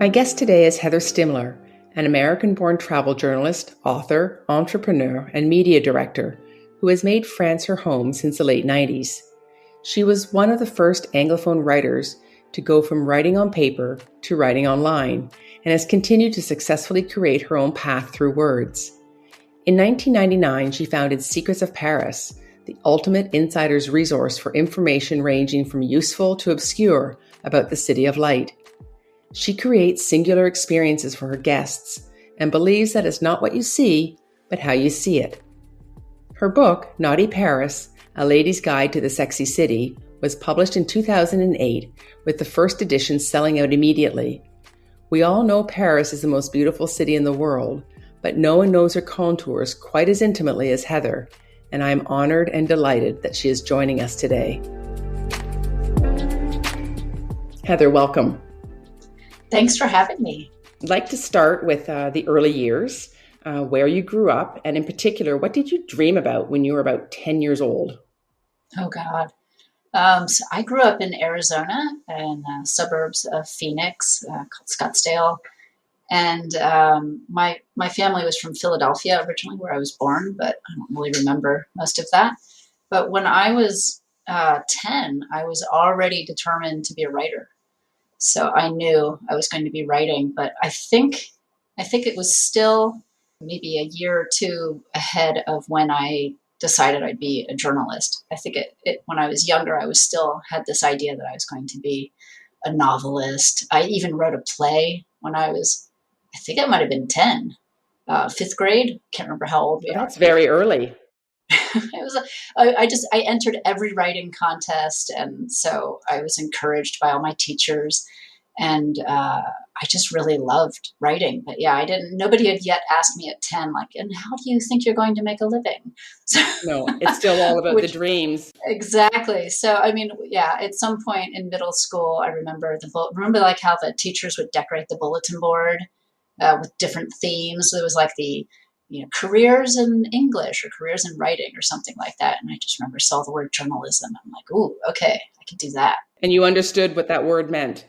My guest today is Heather Stimmler, an American-born travel journalist, author, entrepreneur, and media director who has made France her home since the late 90s. She was one of the first anglophone writers to go from writing on paper to writing online, and has continued to successfully create her own path through words. In 1999, she founded Secrets of Paris, the ultimate insider's resource for information ranging from useful to obscure about the City of Light. She creates singular experiences for her guests and believes that it's not what you see, but how you see it. Her book, Naughty Paris, A Lady's Guide to the Sexy City, was published in 2008, with the first edition selling out immediately. We all know Paris is the most beautiful city in the world, but no one knows her contours quite as intimately as Heather, and I am honored and delighted that she is joining us today. Heather, welcome. Thanks for having me. I'd like to start with the early years, where you grew up, and in particular, what did you dream about when you were about 10 years old? Oh, God. So I grew up in Arizona in suburbs of Phoenix called Scottsdale. And my family was from Philadelphia originally, where I was born, but I don't really remember most of that. But when I was 10, I was already determined to be a writer. So I knew I was going to be writing, but I think it was still maybe a year or two ahead of when I decided I'd be a journalist. I think when I was younger, I still had this idea that I was going to be a novelist. I even wrote a play when I think it might have been 10, fifth grade. Can't remember how old we are. That's very early. I entered every writing contest, and so I was encouraged by all my teachers, and I just really loved writing. But yeah, nobody had yet asked me at 10, like, and how do you think you're going to make a living? So, no, it's still all about the dreams. Exactly. So, I mean, yeah, at some point in middle school, I remember like how the teachers would decorate the bulletin board with different themes. There was like careers in English or careers in writing or something like that. And I just remember saw the word journalism. I'm like, ooh, okay, I can do that. And you understood what that word meant.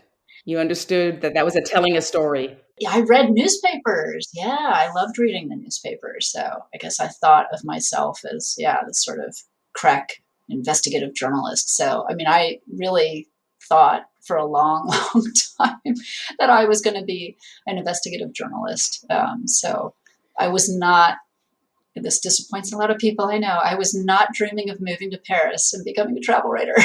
You understood that was telling a story. Yeah, I read newspapers. Yeah, I loved reading the newspapers. So I guess I thought of myself as, this sort of crack investigative journalist. So, I mean, I really thought for a long, long time that I was going to be an investigative journalist. So I was not, this disappoints a lot of people, I know, I was not dreaming of moving to Paris and becoming a travel writer.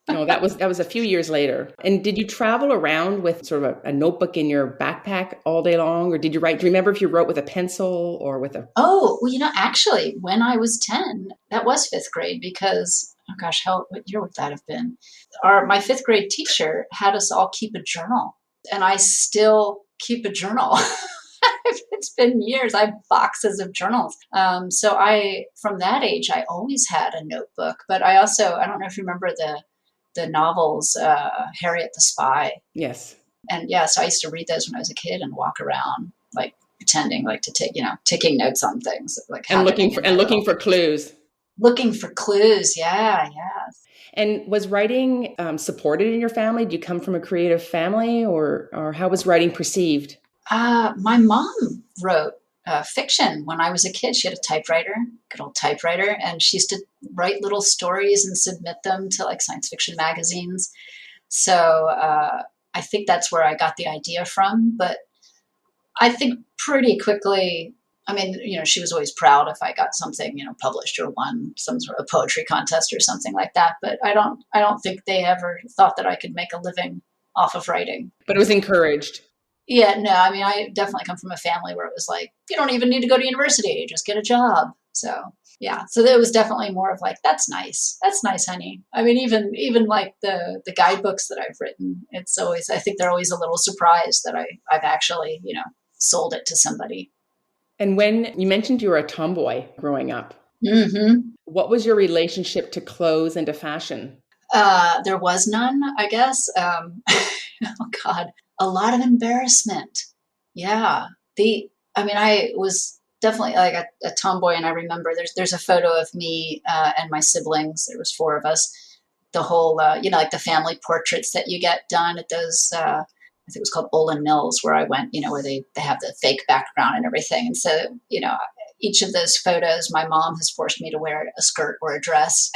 No, that was a few years later. And did you travel around with sort of a notebook in your backpack all day long? Or did you write? Do you remember if you wrote with a pencil or with a... Oh, well, actually, when I was 10, that was fifth grade because, oh gosh, what year would that have been? My fifth grade teacher had us all keep a journal. And I still keep a journal. It's been years. I have boxes of journals. So from that age, I always had a notebook. But I don't know if you remember the novels, Harriet the Spy. Yes. And so I used to read those when I was a kid and walk around like pretending like to take, taking notes on things. Looking for clues. Looking for clues. Yeah. And was writing supported in your family? Do you come from a creative family or how was writing perceived? My mom wrote fiction when I was a kid. She had a typewriter, good old typewriter, and she used to write little stories and submit them to like science fiction magazines. So I think that's where I got the idea from. But I think pretty quickly, I mean, she was always proud if I got something, published or won some sort of poetry contest or something like that. But I don't think they ever thought that I could make a living off of writing. But it was encouraged. Yeah, no, I mean, I definitely come from a family where it was like, you don't even need to go to university, just get a job. So, yeah, so there was definitely more of like, that's nice, honey. I mean, even like the guidebooks that I've written, it's always, I think they're always a little surprised that I've actually, sold it to somebody. And when you mentioned you were a tomboy growing up, mm-hmm. What was your relationship to clothes and to fashion? There was none, I guess. Oh, God. A lot of embarrassment. Yeah. I was definitely like a tomboy. And I remember there's a photo of me and my siblings. There was 4 of us. The whole, like the family portraits that you get done at those think it was called Olin Mills, where I went, where they have the fake background and everything. And so, each of those photos, my mom has forced me to wear a skirt or a dress.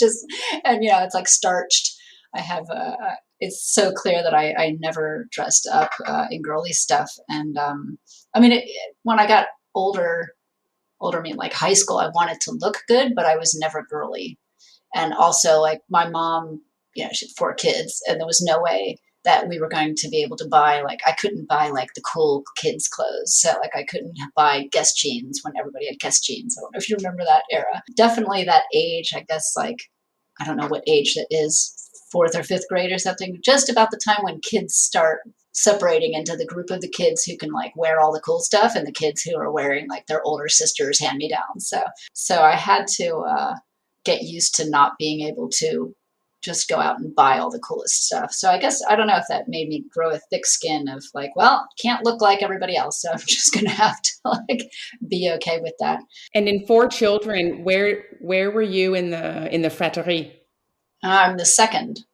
It's like starched. I have it's so clear that I never dressed up in girly stuff. And when I got older, mean like high school, I wanted to look good, but I was never girly. And also, like, my mom, she had 4 kids, and there was no way that we were going to be able to buy, like, I couldn't buy like the cool kids clothes. So like I couldn't buy Guess jeans when everybody had Guess jeans. I don't know if you remember that era. Definitely that age, I guess, like, I don't know what age that is, 4th or 5th grade or something, just about the time when kids start separating into the group of the kids who can like wear all the cool stuff and the kids who are wearing like their older sister's hand-me-downs. So I had to get used to not being able to just go out and buy all the coolest stuff. So I guess, I don't know if that made me grow a thick skin of like, well, can't look like everybody else. So I'm just going to have to like be okay with that. And in 4 children, where were you in the fratrie? I'm the second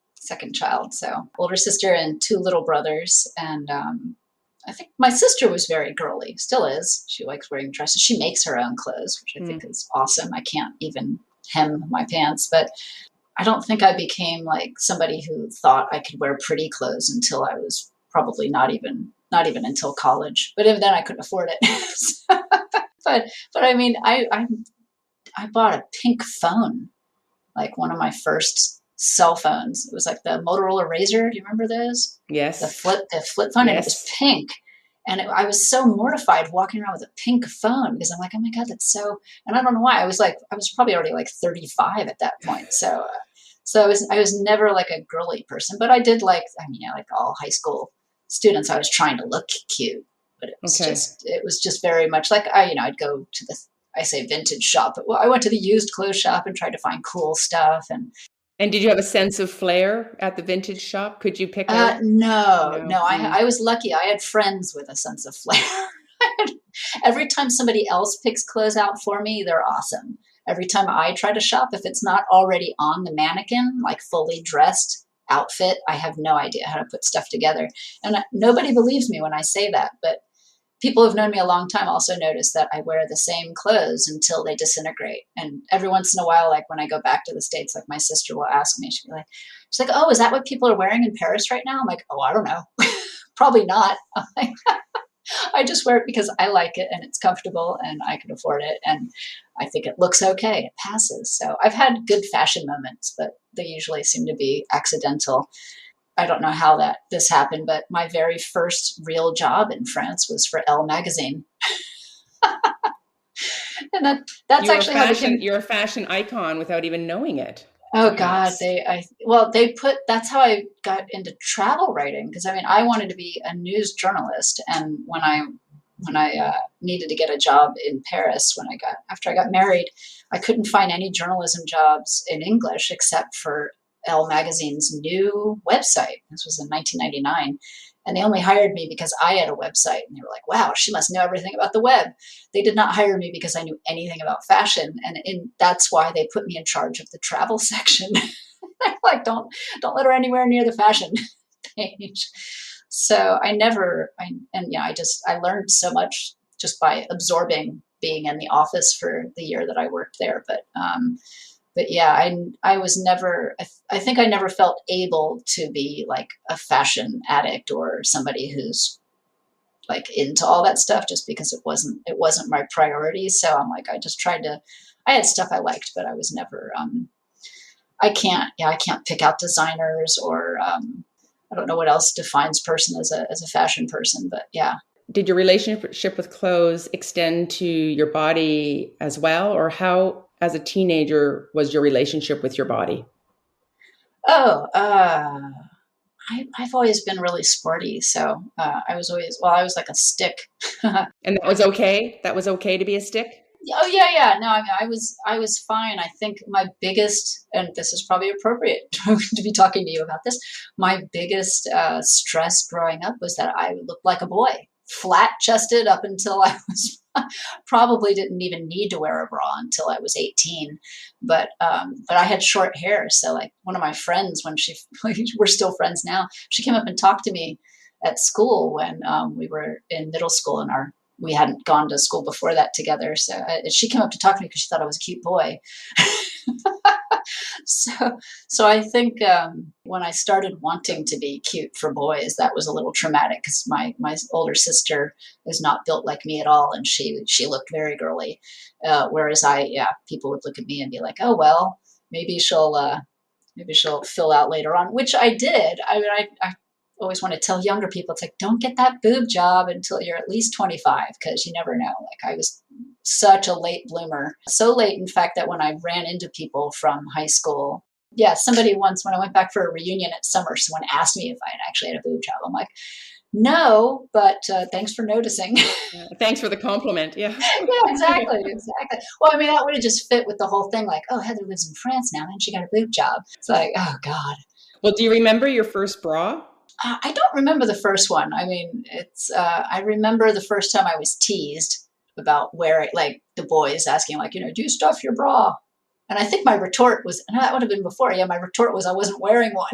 child. So older sister and 2 little brothers. And I think my sister was very girly, still is. She likes wearing dresses. She makes her own clothes, which I think is awesome. I can't even hem my pants, but I don't think I became like somebody who thought I could wear pretty clothes until I was probably not even until college. But even then I couldn't afford it. but I mean, I bought a pink phone, like one of my first cell phones. It was like the Motorola Razr. Do you remember those? Yes. The flip phone, and it was pink. And I was so mortified walking around with a pink phone because I'm like, oh my God, that's so, and I don't know why. I was probably already like 35 at that point. So I was never like a girly person, but I did like all high school students, I was trying to look cute, but it was just very much like, I'd go to I say vintage shop, but I went to the used clothes shop and tried to find cool stuff. And did you have a sense of flair at the vintage shop? Could you pick out? No. I was lucky. I had friends with a sense of flair. Every time somebody else picks clothes out for me, they're awesome. Every time I try to shop, if it's not already on the mannequin, like fully dressed outfit, I have no idea how to put stuff together. And nobody believes me when I say that, but people who've known me a long time also notice that I wear the same clothes until they disintegrate. And every once in a while, like when I go back to the States, like my sister will ask me, she's like, oh, is that what people are wearing in Paris right now? I'm like, oh, I don't know. Probably not. I'm like, I just wear it because I like it and it's comfortable and I can afford it. And I think it looks okay. It passes. So I've had good fashion moments, but they usually seem to be accidental. I don't know how this happened, but my very first real job in France was for Elle magazine. And that's actually how you're a fashion icon without even knowing it. Oh God, that's how I got into travel writing, because I wanted to be a news journalist, and when I needed to get a job in Paris after I got married, I couldn't find any journalism jobs in English except for Elle magazine's new website. This was in 1999. And they only hired me because I had a website. And they were like, wow, she must know everything about the web. They did not hire me because I knew anything about fashion. And that's why they put me in charge of the travel section. They're like, don't let her anywhere near the fashion page. So I learned so much just by absorbing being in the office for the year that I worked there. But yeah, I was never, I think I never felt able to be like a fashion addict or somebody who's like into all that stuff, just because it wasn't my priority. So I'm like, I had stuff I liked, but I was never, I can't pick out designers or, I don't know what else defines person as a fashion person, but yeah. Did your relationship with clothes extend to your body as well? Or how, as a teenager, was your relationship with your body? Oh, I've always been really sporty. So I was like a stick. And that was okay? That was okay to be a stick? Oh, yeah. No, I was fine. I think my biggest, and this is probably appropriate to be talking to you about this, my biggest stress growing up was that I looked like a boy. flat chested up until I was probably didn't even need to wear a bra until I was 18. But I had short hair. So like one of my friends, when we're still friends now, she came up and talked to me at school when we were in middle school, and we hadn't gone to school before that together. So she came up to talk to me because she thought I was a cute boy. So I think when I started wanting to be cute for boys, that was a little traumatic because my older sister is not built like me at all, and she looked very girly. Whereas people would look at me and be like, oh well, maybe she'll fill out later on, which I did. I mean, I always want to tell younger people, it's like, don't get that boob job until you're at least 25, because you never know. Like I was such a late bloomer. So late, in fact, that when I ran into people from high school, somebody once, when I went back for a reunion at summer, someone asked me if I had actually had a boob job. I'm like, no, but thanks for noticing. Yeah, thanks for the compliment. Yeah. Yeah, exactly. Well, I mean, that would have just fit with the whole thing. Like, oh, Heather lives in France now, and she got a boob job. It's like, oh God. Well, do you remember your first bra? I don't remember the first one. I mean, I remember the first time I was teased about wearing, like the boys asking, like, do you stuff your bra? And I think my retort was, no, that would have been before. Yeah, my retort was I wasn't wearing one.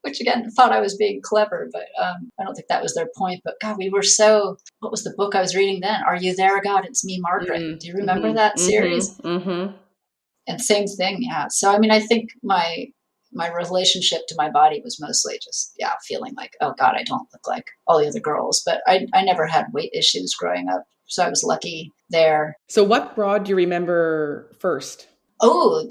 Which again, thought I was being clever, but I don't think that was their point. But God, what was the book I was reading then? Are You There, God? It's Me, Margaret. Mm-hmm. Do you remember that series? Mm-hmm. And same thing, yeah. So, I mean, I think my relationship to my body was mostly just, feeling like, oh God, I don't look like all the other girls. But I never had weight issues growing up. So I was lucky there. So what bra do you remember first? Oh,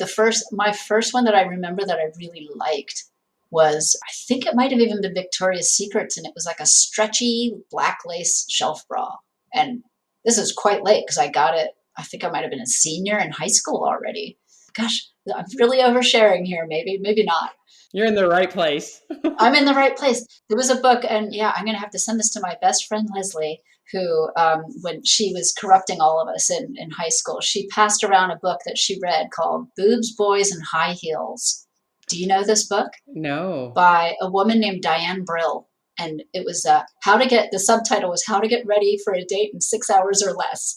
my first one that I remember that I really liked was, I think it might have even been Victoria's Secrets, and it was like a stretchy black lace shelf bra. And this is quite late because I got it, I think I might have been a senior in high school already. Gosh, I'm really oversharing here. Maybe not. You're in the right place. I'm in the right place. There was a book, and I'm going to have to send this to my best friend, Leslie, who, when she was corrupting all of us in high school, she passed around a book that she read called Boobs, Boys, and High Heels. Do you know this book? No. By a woman named Diane Brill. And it was the subtitle was How to Get Ready for a Date in 6 hours or Less.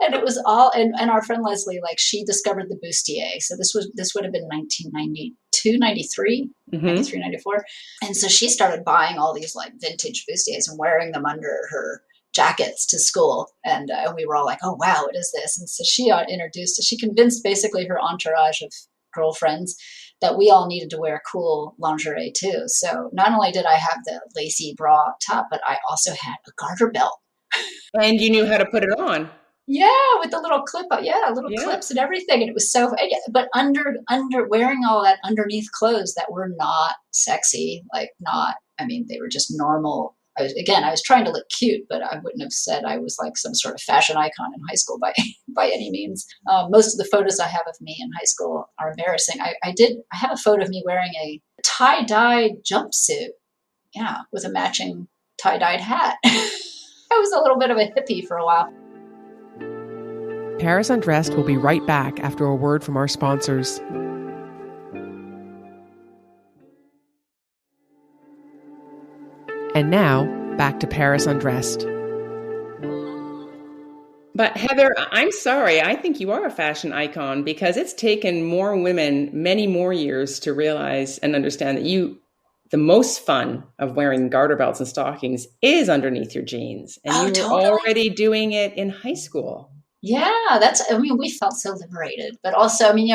And it was all, and our friend Leslie, like, she discovered the bustier. So this would have been 1992, 93, 93, 94. And so she started buying all these like vintage bustiers and wearing them under her jackets to school. And we were all like, oh, wow, what is this? And so she convinced basically her entourage of girlfriends that we all needed to wear cool lingerie too. So not only did I have the lacy bra top, but I also had a garter belt. And you knew how to put it on. Yeah, with the little clip, clips and everything. And it was so, but under wearing all that underneath clothes that were not sexy, they were just normal. I was trying to look cute, but I wouldn't have said I was like some sort of fashion icon in high school by any means. Most of the photos I have of me in high school are embarrassing. I have a photo of me wearing a tie-dyed jumpsuit, with a matching tie-dyed hat. I was a little bit of a hippie for a while. Paris Undressed will be right back after a word from our sponsors. And now, back to Paris Undressed. But Heather, I'm sorry. I think you are a fashion icon because it's taken more women many more years to realize and understand that the most fun of wearing garter belts and stockings is underneath your jeans. And you were already doing it in high school. Yeah, we felt so liberated, but also, we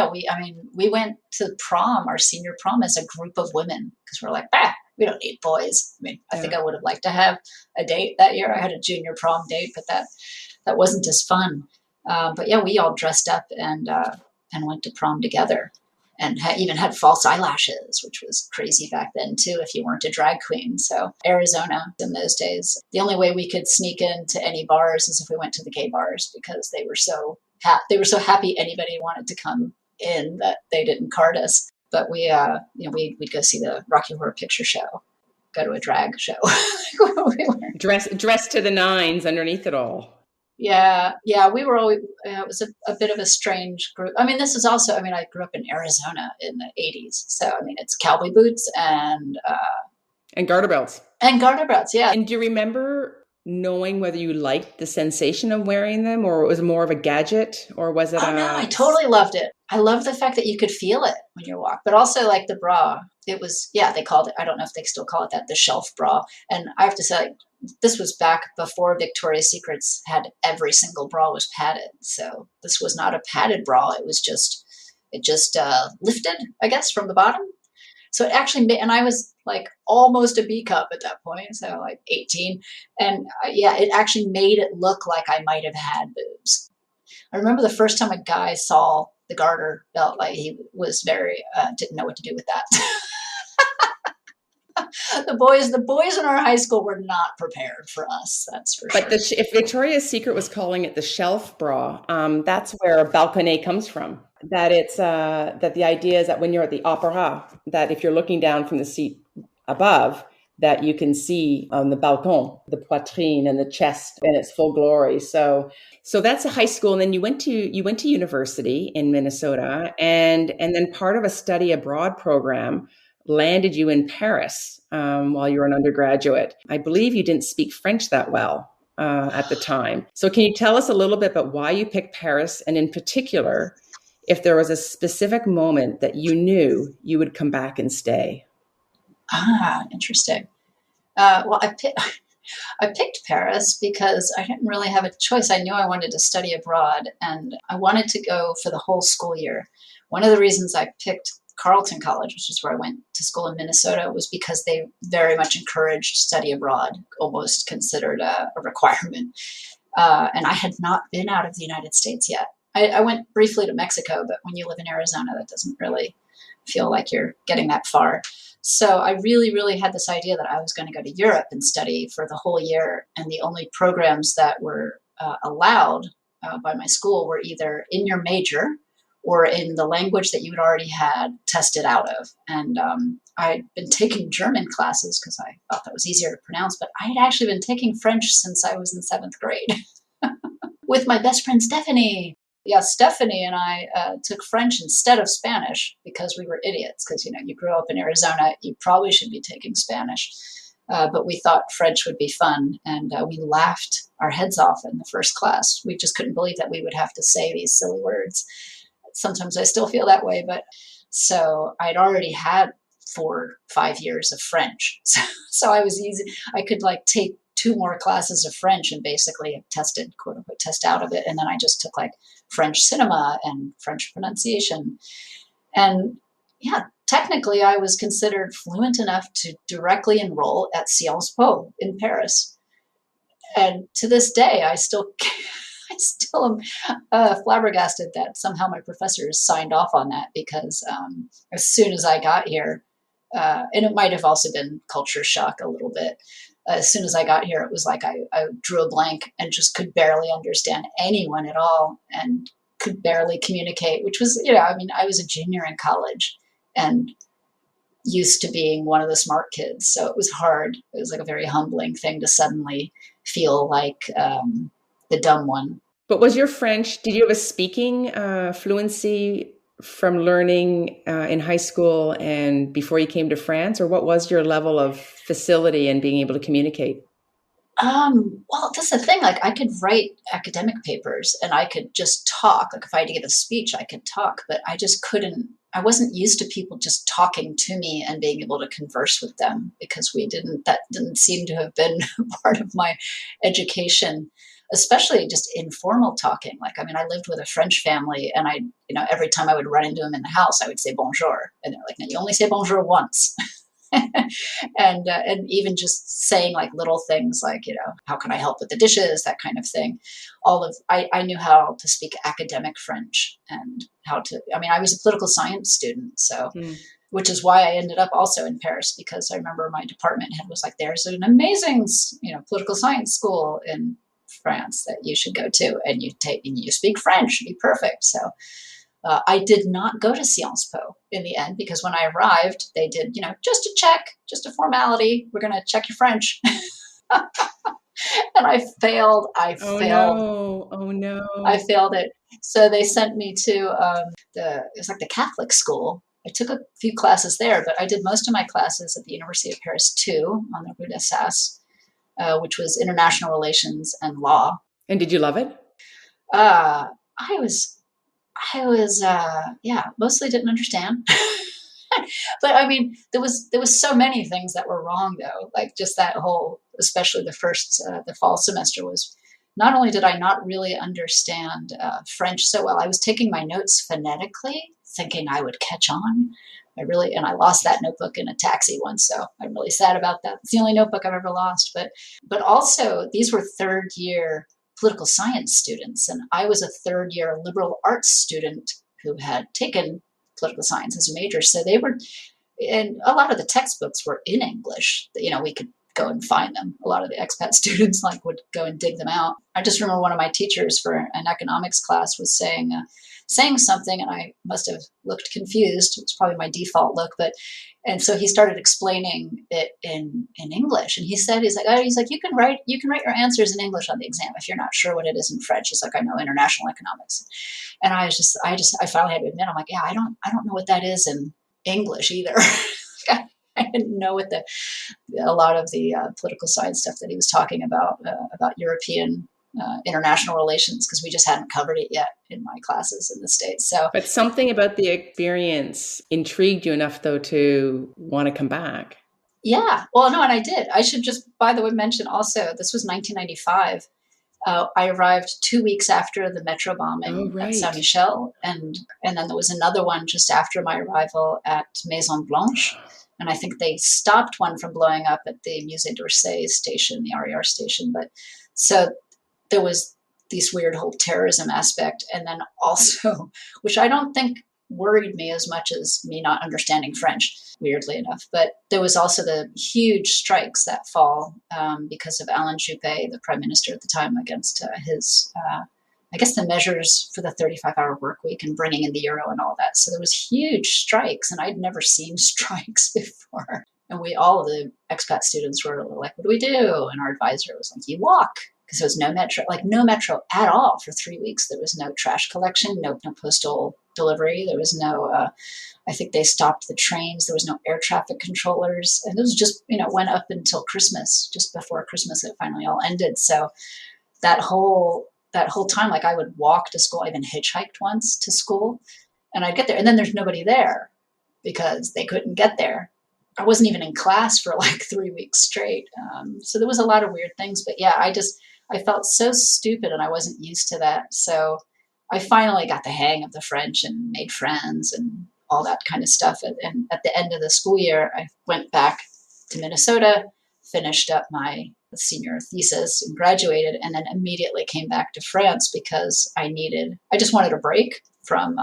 went to prom, our senior prom, as a group of women because we're like, we don't need boys. I think I would have liked to have a date that year. I had a junior prom date, but that wasn't as fun. But we all dressed up and went to prom together, and even had false eyelashes, which was crazy back then too, if you weren't a drag queen. So Arizona in those days, the only way we could sneak into any bars is if we went to the gay bars because they were so happy anybody wanted to come in that they didn't card us. But we'd go see the Rocky Horror Picture Show, go to a drag show. Dressed to the nines underneath it all. Yeah. We were always, it was a bit of a strange group. I mean, this is also, I mean, I grew up in Arizona in the 80s. So, I mean, it's cowboy boots And garter belts. and garter belts. Yeah. And do you remember knowing whether you liked the sensation of wearing them, or it was more of a gadget, or was it Oh no, I a... totally loved it. I love the fact that you could feel it when you walk, but also like the bra. It was, yeah, they called it, I don't know if they still call it that, the shelf bra. And I have to say, like, this was back before Victoria's Secrets had every single bra was padded. So this was not a padded bra. It was just, it just lifted, I guess, from the bottom. So it actually made, and I was like almost a B cup at that point, so like 18. And yeah, it actually made it look like I might have had boobs. I remember the first time a guy saw the garter belt, like he was very didn't know what to do with that. The boys in our high school were not prepared for us. That's for But sure. if Victoria's Secret was calling it the shelf bra, that's where balconnet comes from. That it's that the idea is that when you're at the opera, that if you're looking down from the seat above, that you can see on the balcon the poitrine and the chest in its full glory. So that's a high school, and then you went to university in Minnesota, and then part of a study abroad program landed you in Paris while you were an undergraduate. I believe you didn't speak French that well at the time. So can you tell us a little bit about why you picked Paris, and in particular, if there was a specific moment that you knew you would come back and stay? Ah, interesting. Well, I picked Paris because I didn't really have a choice. I knew I wanted to study abroad and I wanted to go for the whole school year. One of the reasons I picked Carleton College, which is where I went to school in Minnesota, was because they very much encouraged study abroad, almost considered a requirement. And I had not been out of the United States yet. I went briefly to Mexico, but when you live in Arizona, that doesn't really feel like you're getting that far. So I really, really had this idea that I was going to go to Europe and study for the whole year. And the only programs that were allowed by my school were either in your major or in the language that you had already had tested out of. And I'd been taking German classes because I thought that was easier to pronounce, but I had actually been taking French since I was in seventh grade with my best friend Stephanie. Yeah, Stephanie and I took French instead of Spanish because we were idiots. Because you grew up in Arizona, you probably should be taking Spanish, but we thought French would be fun, and we laughed our heads off in the first class. We just couldn't believe that we would have to say these silly words. Sometimes I still feel that way, but so I'd already had 4 5 years of French, so I was easy. I could like take two more classes of French and basically tested, quote unquote, test out of it. And then I just took like French cinema and French pronunciation. And yeah, technically I was considered fluent enough to directly enroll at Sciences Po in Paris. And to this day, I still I still am flabbergasted that somehow my professors signed off on that because as soon as I got here, and it might have also been culture shock a little bit, as soon as I got here, it was like I drew a blank and just could barely understand anyone at all and could barely communicate, which was, I mean, I was a junior in college and used to being one of the smart kids. So it was hard. It was like a very humbling thing to suddenly feel like the dumb one. But was your French, did you have a speaking fluency from learning in high school and before you came to France, or what was your level of facility in being able to communicate? Well, that's the thing. Like, I could write academic papers and I could just talk. Like, if I had to give a speech, I could talk, but I just couldn't. I wasn't used to people just talking to me and being able to converse with them because that didn't seem to have been part of my education, especially just informal talking. Like, I mean, I lived with a French family and every time I would run into them in the house, I would say bonjour. And they're like, no, you only say bonjour once. And even just saying like little things like, how can I help with the dishes, that kind of thing. I knew how to speak academic French and I was a political science student, so which is why I ended up also in Paris, because I remember my department head was like, there's an amazing political science school in France that you should go to, and you speak French, it'd be perfect. So I did not go to Sciences Po in the end because when I arrived, they did, just a check, just a formality. We're going to check your French. And I failed. Oh no. Oh I no. failed it. So they sent me to it's like the Catholic school. I took a few classes there, but I did most of my classes at the University of Paris too, on the Rue d'Assas, which was international relations and law. And did you love it? Uh, I was, yeah, mostly didn't understand. But I mean, there was so many things that were wrong though. Like just that whole, especially the fall semester was. Not only did I not really understand French so well, I was taking my notes phonetically, thinking I would catch on. And I lost that notebook in a taxi once, so I'm really sad about that. It's the only notebook I've ever lost. But also these were third year political science students, and I was a third year liberal arts student who had taken political science as a major. So they were, and a lot of the textbooks were in English. We could go and find them. A lot of the expat students would go and dig them out. I just remember one of my teachers for an economics class was saying something, and I must have looked confused. It was probably my default look, and so he started explaining it in English, and he's like, you can write your answers in English on the exam if you're not sure what it is in French. He's like, I know international economics, and I finally had to admit, I'm like, yeah, I don't know what that is in English either. I didn't know what a lot of the political science stuff that he was talking about European international relations, because we just hadn't covered it yet in my classes in the States. So, But something about the experience intrigued you enough, though, to want to come back. yeah, well, no, and I did. I should just, by the way, mention also, this was 1995. I arrived 2 weeks after the metro Oh, bombing at Saint right. Michel, and then there was another one just after my arrival at Maison Blanche. And I think they stopped one from blowing up at the Musée d'Orsay station, the RER station. But so there was this weird whole terrorism aspect. And then also, which I don't think worried me as much as me not understanding French, weirdly enough. But there was also the huge strikes that fall because of Alain Juppé, the prime minister at the time, against his, I guess, the measures for the 35-hour work week and bringing in the euro and all that. So there was huge strikes, and I'd never seen strikes before. And all of the expat students were like, what do we do? And our advisor was like, you walk. Because there was no metro at all for 3 weeks. There was no trash collection, no postal delivery. There was no, I think they stopped the trains. There was no air traffic controllers. And it was just, went up until Christmas, just before Christmas, it finally all ended. So that whole time, I would walk to school. I even hitchhiked once to school, and I'd get there, and then there's nobody there because they couldn't get there. I wasn't even in class for 3 weeks straight. So there was a lot of weird things, but yeah, I felt so stupid, and I wasn't used to that. So I finally got the hang of the French and made friends and all that kind of stuff. And at the end of the school year, I went back to Minnesota, finished up my senior thesis and graduated, and then immediately came back to France because I just wanted a break from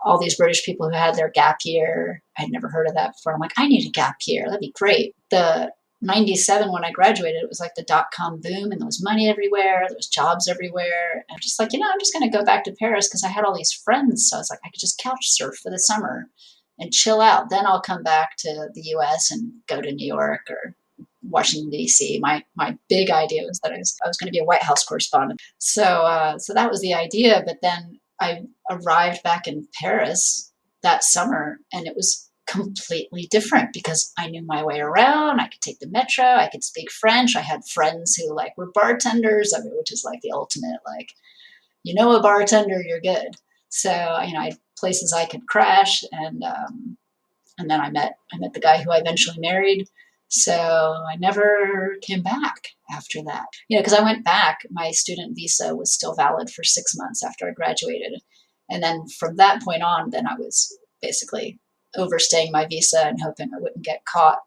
all these British people who had their gap year. I'd never heard of that before. I'm like, I need a gap year. That'd be great. The 97, when I graduated, it was like the dot-com boom, and there was money everywhere. There was jobs everywhere. And I'm just like, I'm just going to go back to Paris because I had all these friends. So I was like, I could just couch surf for the summer and chill out. Then I'll come back to the US and go to New York or Washington, D.C. My big idea was that I was going to be a White House correspondent. So that was the idea. But then I arrived back in Paris that summer, and it was completely different because I knew my way around. I could take the metro. I could speak French. I had friends who were bartenders, which is the ultimate, a bartender, you're good. So, I had places I could crash. And then I met the guy who I eventually married. So I never came back after that, because I went back. My student visa was still valid for 6 months after I graduated. And then from that point on, then I was basically overstaying my visa and hoping I wouldn't get caught.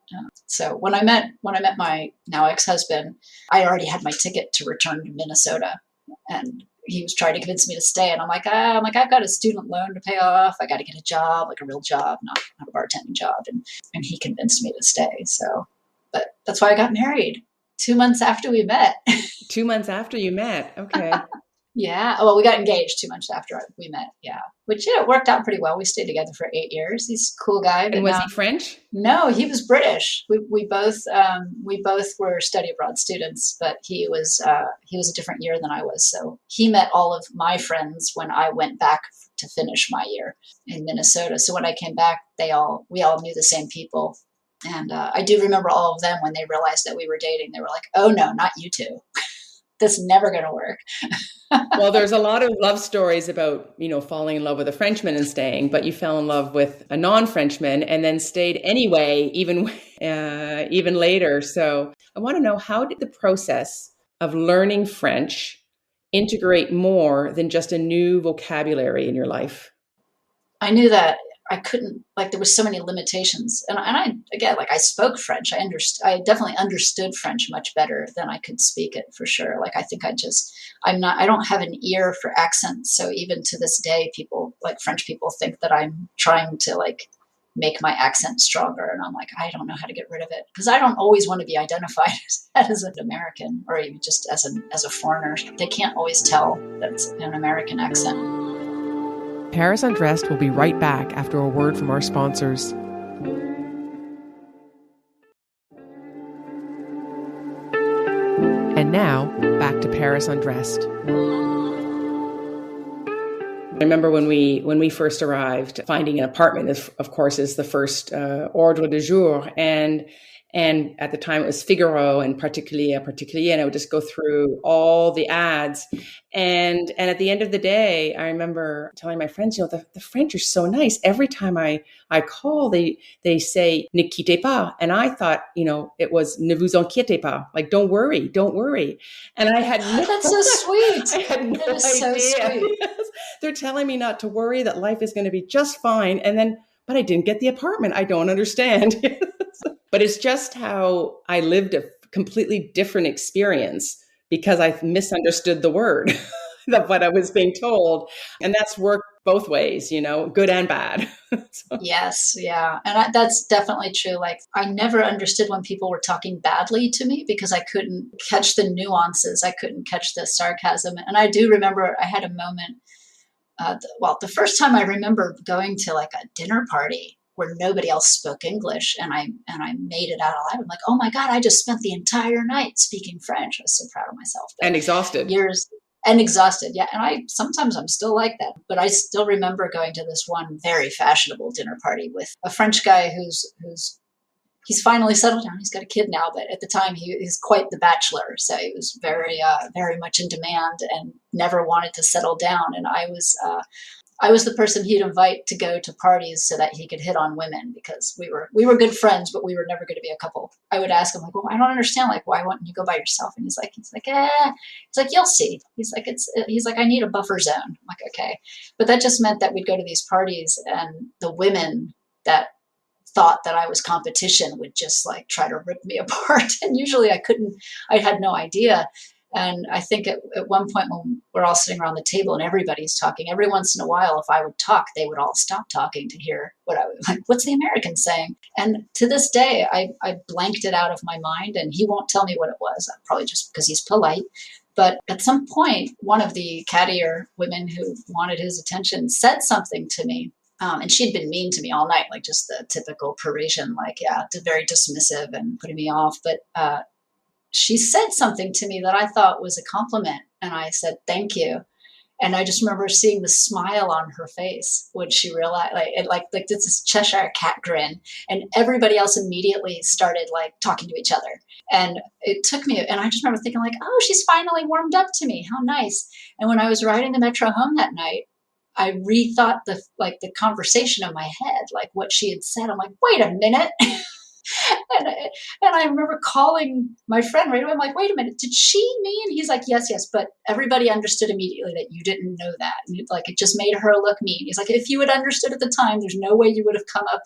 So when I met my now ex-husband, I already had my ticket to return to Minnesota, and he was trying to convince me to stay. And I'm like, I've got a student loan to pay off. I got to get a job, a real job, not a bartending job. And he convinced me to stay. So, but that's why I got married 2 months after we met. 2 months after you met. Okay. Yeah. Well, we got engaged 2 months after we met. Yeah. Which, it worked out pretty well. We stayed together for 8 years. He's a cool guy, And but was now, he French? no, he was British. We both were study abroad students, but he was a different year than I was. So he met all of my friends when I went back to finish my year in Minnesota. So when I came back, we all knew the same people. And I do remember all of them when they realized that we were dating. They were like, "Oh no, not you two. This is never going to work." Well, there's a lot of love stories about, falling in love with a Frenchman and staying, but you fell in love with a non-Frenchman and then stayed anyway, even later. So I want to know, how did the process of learning French integrate more than just a new vocabulary in your life? I knew that I couldn't, like, there was so many limitations. And I, again, like, I spoke French. I definitely understood French much better than I could speak it, for sure. Like, I think I don't have an ear for accents. So even to this day, French people think that I'm trying to, like, make my accent stronger. And I'm like, I don't know how to get rid of it, because I don't always want to be identified as an American, or even just as a foreigner. They can't always tell that it's an American accent. Paris Undressed will be right back after a word from our sponsors. And now, back to Paris Undressed. I remember when we first arrived, finding an apartment, of course, is the first ordre du jour. And at the time it was Figaro and Particulier, and I would just go through all the ads. And at the end of the day, I remember telling my friends, the French are so nice. Every time I call, they say, "Ne quittez pas." And I thought, it was "Ne vous inquiétez pas," like, don't worry. And I had That's so sweet. I had no That is idea. so sweet. They're telling me not to worry, that life is going to be just fine. But I didn't get the apartment. I don't understand. But it's just how I lived a completely different experience because I misunderstood the word of what I was being told. And that's worked both ways, good and bad. So. Yes, yeah. And that's definitely true. Like, I never understood when people were talking badly to me because I couldn't catch the nuances. I couldn't catch the sarcasm. And I do remember I had a moment, the first time I remember going to, like, a dinner party where nobody else spoke English, and I made it out alive. I'm like, oh my God, I just spent the entire night speaking French. I was so proud of myself. And exhausted. And exhausted, yeah. And sometimes I'm still like that, but I still remember going to this one very fashionable dinner party with a French guy he's finally settled down. He's got a kid now, but at the time he's quite the bachelor. So he was very, very much in demand and never wanted to settle down. And I was the person he'd invite to go to parties so that he could hit on women, because we were good friends, but we were never going to be a couple. I would ask him, like, well, I don't understand, like, why wouldn't you go by yourself? And he's like, you'll see. He's like, I need a buffer zone. I'm like, okay. But that just meant that we'd go to these parties, and the women that thought that I was competition would just, like, try to rip me apart. And usually I had no idea. And I think at one point when we're all sitting around the table and everybody's talking, every once in a while, if I would talk, they would all stop talking to hear what's the American saying? And to this day, I blanked it out of my mind, and he won't tell me what it was, probably just because he's polite. But at some point, one of the cattier women who wanted his attention said something to me. And she'd been mean to me all night, like just the typical Parisian, like, yeah, very dismissive and putting me off. But she said something to me that I thought was a compliment. And I said, thank you. And I just remember seeing the smile on her face when she realized, like this Cheshire cat grin. And everybody else immediately started, like, talking to each other. And it took me, and I just remember thinking, like, oh, she's finally warmed up to me. How nice. And when I was riding the metro home that night, I rethought the conversation in my head, like what she had said. I'm like, wait a minute. And I remember calling my friend right away. I'm like, wait a minute, did she mean? He's like, yes. But everybody understood immediately that you didn't know that. And it just made her look mean. He's like, if you had understood at the time, there's no way you would have come up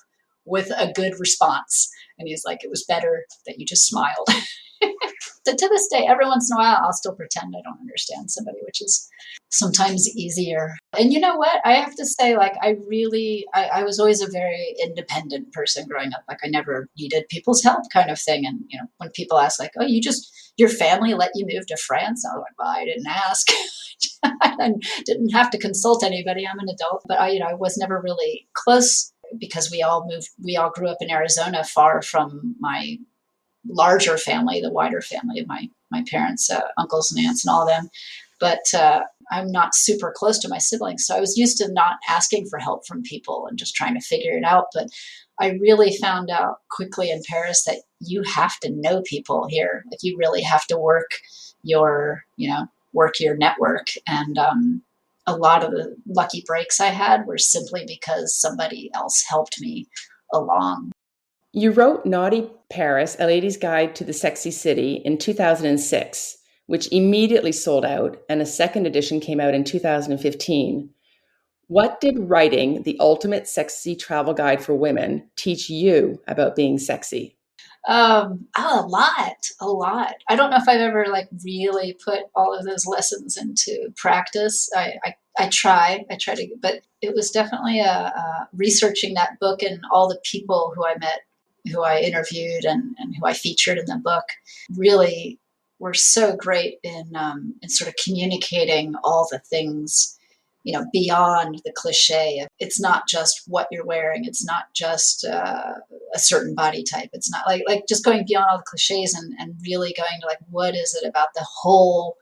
with a good response. And he's like, it was better that you just smiled. So to this day, every once in a while, I'll still pretend I don't understand somebody, which is sometimes easier. And you know what? I have to say, like, I was always a very independent person growing up. Like, I never needed people's help kind of thing. And, when people ask, like, oh, your family let you move to France? I was like, well, I didn't ask. I didn't have to consult anybody. I'm an adult. But I was never really close because we all grew up in Arizona, far from my larger family, the wider family of my parents, uncles and aunts and all of them. But I'm not super close to my siblings. So I was used to not asking for help from people and just trying to figure it out. But I really found out quickly in Paris that you have to know people here. Like, you really have to work your network. And a lot of the lucky breaks I had were simply because somebody else helped me along. You wrote Naughty Paris, A Lady's Guide to the Sexy City in 2006, which immediately sold out, and a second edition came out in 2015. What did writing the ultimate sexy travel guide for women teach you about being sexy? A lot. I don't know if I've ever really put all of those lessons into practice. I try to, but it was definitely researching that book and all the people who I met, who I interviewed and who I featured in the book really were so great in sort of communicating all the things, beyond the cliche. It's not just what you're wearing. It's not just a certain body type. It's not like just going beyond all the cliches and really going to what is it about the whole,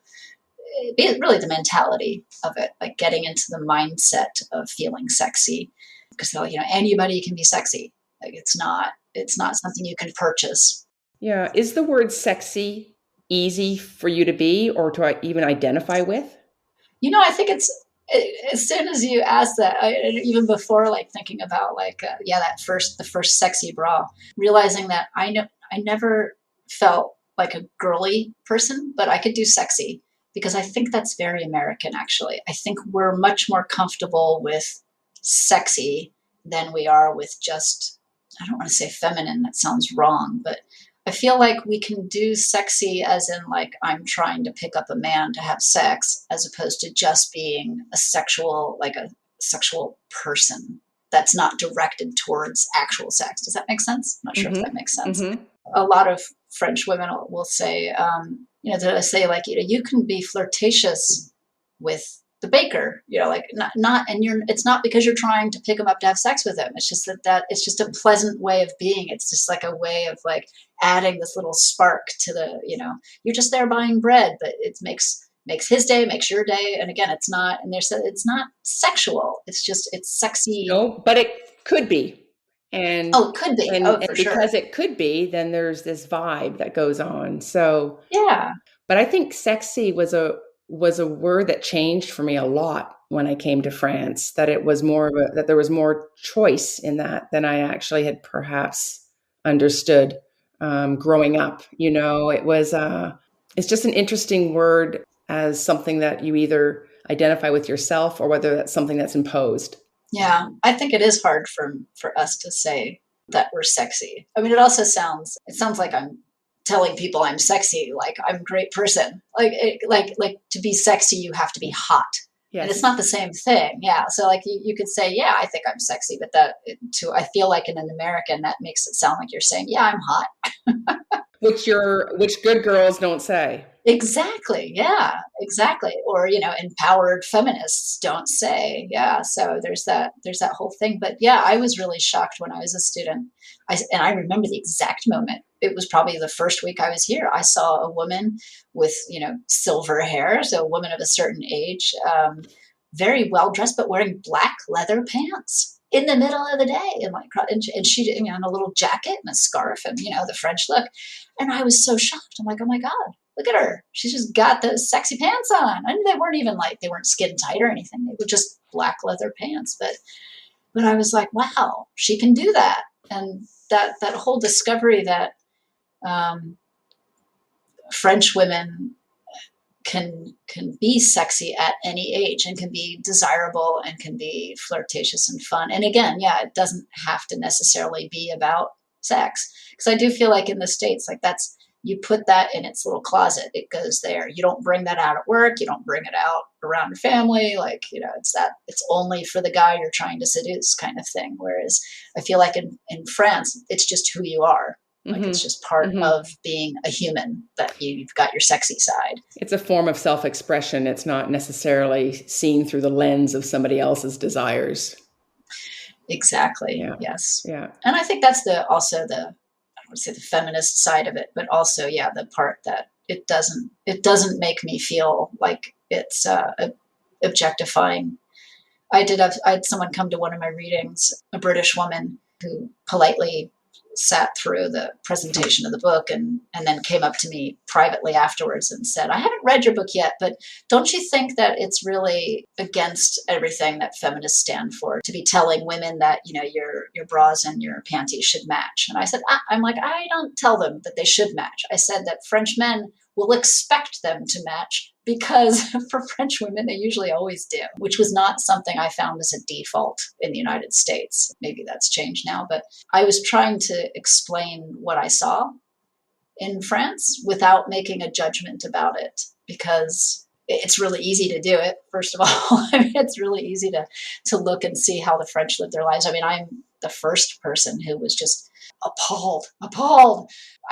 really the mentality of it, like getting into the mindset of feeling sexy, because anybody can be sexy. Like, it's not something you can purchase. Yeah. Is the word sexy easy for you to be or to even identify with? I think it's, as soon as you ask that, even before thinking about the first sexy bra, realizing that I never felt like a girly person, but I could do sexy, because I think that's very American, actually. I think we're much more comfortable with sexy than we are with just, I don't want to say feminine, that sounds wrong, but I feel like we can do sexy as in I'm trying to pick up a man to have sex, as opposed to just being a sexual person that's not directed towards actual sex. Does that make sense? I'm not sure if that makes sense. Mm-hmm. A lot of French women will say, they'll say you can be flirtatious with the baker, it's not because you're trying to pick him up to have sex with him. It's just that it's just a pleasant way of being. It's just a way of adding this little spark to the, you're just there buying bread, but it makes his day, makes your day. And again, it's not sexual. It's sexy. No, but it could be. And it could be. And For because sure. it could be, then there's this vibe that goes on. So yeah. But I think sexy was a word that changed for me a lot when I came to France, that it was that there was more choice in that than I actually had perhaps understood growing up. It's just an interesting word as something that you either identify with yourself or whether that's something that's imposed. Yeah, I think it is hard for us to say that we're sexy. I mean, it sounds like I'm telling people I'm sexy, like I'm a great person. Like to be sexy, you have to be hot. Yes. And it's not the same thing. Yeah. So you could say, yeah, I think I'm sexy, but I feel like in an American, that makes it sound like you're saying, yeah, I'm hot. Which good girls don't say. Exactly. Yeah, exactly. Or, empowered feminists don't say. Yeah. So there's that whole thing. But yeah, I was really shocked when I was a student. And I remember the exact moment. It was probably the first week I was here. I saw a woman with, silver hair. So a woman of a certain age, very well dressed, but wearing black leather pants in the middle of the day. And she did, in a little jacket and a scarf and, the French look. And I was so shocked. I'm like, oh my God. Look at her. She's just got those sexy pants on. And they weren't even they weren't skin tight or anything. They were just black leather pants. But I was like, wow, she can do that. And that whole discovery that French women can be sexy at any age and can be desirable and can be flirtatious and fun. And again, yeah, it doesn't have to necessarily be about sex. Because I do feel like in the States, you put that in its little closet. It goes there. You don't bring that out at work. You don't bring it out around your family. Like, it's only for the guy you're trying to seduce kind of thing. Whereas I feel like in France, it's just who you are. Like, it's just part of being a human, that you've got your sexy side. It's a form of self-expression. It's not necessarily seen through the lens of somebody else's desires. Exactly. Yeah. Yes. Yeah. And I think that's I would say the feminist side of it, but also, the part that it doesn't make me feel like it's objectifying. I had someone come to one of my readings, a British woman who politely sat through the presentation of the book and then came up to me privately afterwards and said, I haven't read your book yet, but don't you think that it's really against everything that feminists stand for to be telling women that, your bras and your panties should match? And I said, I don't tell them that they should match. I said that French men will expect them to match, because for French women, they usually always do, which was not something I found as a default in the United States. Maybe that's changed now, but I was trying to explain what I saw in France without making a judgment about it, because it's really easy to do it. First of all, it's really easy to look and see how the French live their lives. I'm the first person who was just appalled.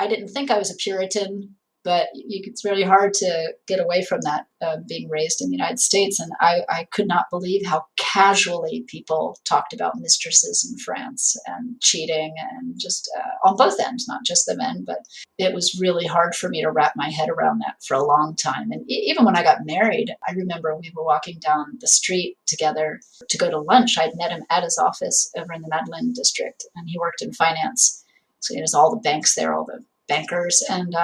I didn't think I was a Puritan, but it's really hard to get away from that, being raised in the United States. And I could not believe how casually people talked about mistresses in France and cheating, and just on both ends, not just the men. But it was really hard for me to wrap my head around that for a long time. And even when I got married, I remember we were walking down the street together to go to lunch. I'd met him at his office over in the Madeleine district, and he worked in finance. So there's all the banks there, all the bankers. And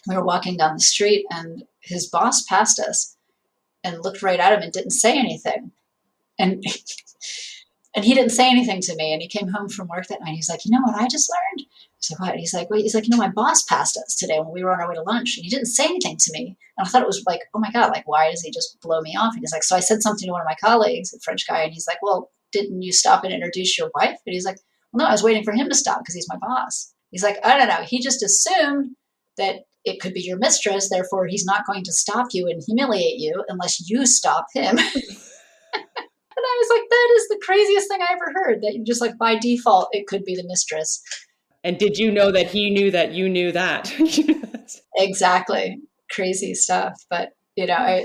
we were walking down the street, and his boss passed us and looked right at him and didn't say anything. And he didn't say anything to me. And he came home from work that night. He's like, you know what I just learned? I said, what? He's like, wait. He's like, my boss passed us today when we were on our way to lunch, and he didn't say anything to me. And I thought it was like, oh my God, like, why does he just blow me off? And he's like, so I said something to one of my colleagues, a French guy, and he's like, well, didn't you stop and introduce your wife? And he's like, well, no, I was waiting for him to stop because he's my boss. He's like, I don't know. He just assumed that it could be your mistress, therefore he's not going to stop you and humiliate you unless you stop him. And I was like, that is the craziest thing I ever heard, that you just, like, by default, it could be the mistress. And did you know that he knew that you knew that? Exactly. Crazy stuff. But, there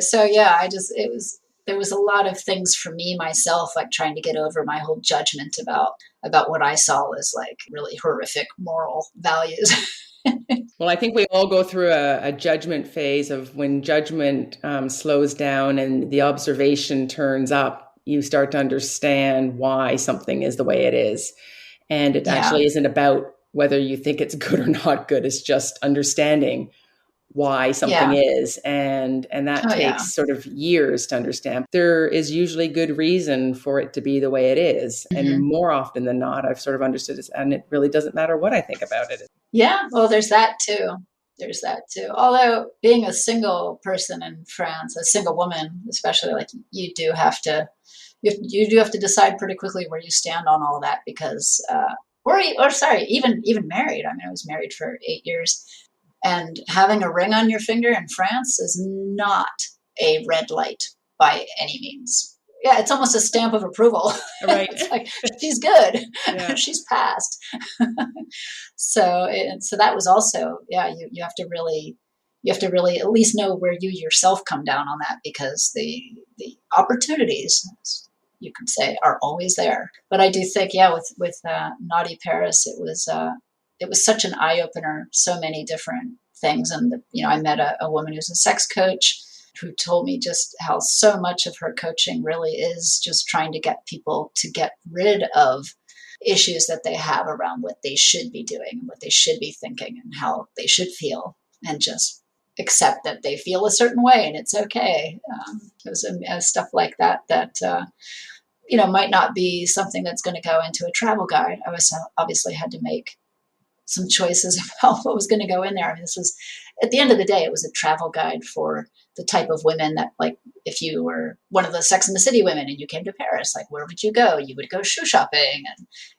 was a lot of things for me myself, like trying to get over my whole judgment about what I saw as like really horrific moral values. Well, I think we all go through a judgment phase of when judgment slows down and the observation turns up, you start to understand why something is the way it is. And it actually isn't about whether you think it's good or not good. It's just understanding why something is. And that takes sort of years to understand. There is usually good reason for it to be the way it is. Mm-hmm. And more often than not, I've sort of understood it, and it really doesn't matter what I think about it. Yeah, well, there's that too. Although being a single person in France, a single woman, especially, like, you do have to decide pretty quickly where you stand on all of that, because, even married. I was married for 8 years. And having a ring on your finger in France is not a red light by any means. Yeah, it's almost a stamp of approval. Right. It's like, she's good. Yeah. She's passed. So that was also, you have to really at least know where you yourself come down on that, because the opportunities, you could say, are always there. But I do think, with Naughty Paris, it was such an eye-opener, so many different things. And, I met a woman who's a sex coach who told me just how so much of her coaching really is just trying to get people to get rid of issues that they have around what they should be doing, what they should be thinking, and how they should feel, and just accept that they feel a certain way and it's okay. It was stuff like that might not be something that's going to go into a travel guide. I was obviously had to make some choices about what was going to go in there. This was, at the end of the day, it was a travel guide for the type of women that, like, if you were one of the Sex and the City women and you came to Paris, like, where would you go? You would go shoe shopping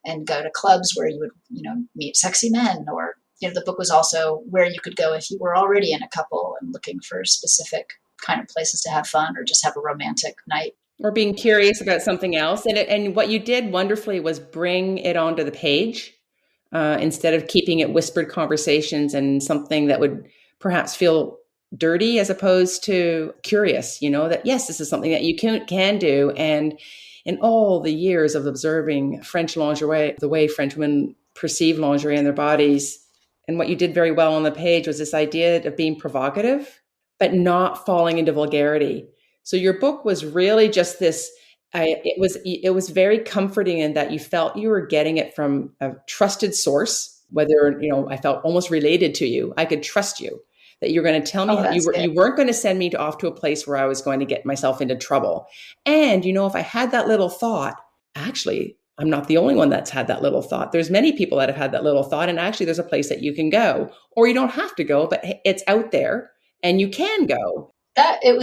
and go to clubs where you would, meet sexy men, or the book was also where you could go if you were already in a couple and looking for specific kind of places to have fun or just have a romantic night. Or being curious about something else. And what you did wonderfully was bring it onto the page instead of keeping it whispered conversations and something that would perhaps feel dirty as opposed to curious, that yes, this is something that you can do. And in all the years of observing French lingerie, the way French women perceive lingerie in their bodies, and what you did very well on the page was this idea of being provocative, but not falling into vulgarity. So your book was really just this, it was very comforting in that you felt you were getting it from a trusted source, whether, I felt almost related to you. I could trust you, that you're going to tell me you weren't going to send me off to a place where I was going to get myself into trouble. And, if I had that little thought, actually, I'm not the only one that's had that little thought. There's many people that have had that little thought. And actually, there's a place that you can go, or you don't have to go, but it's out there and you can go. It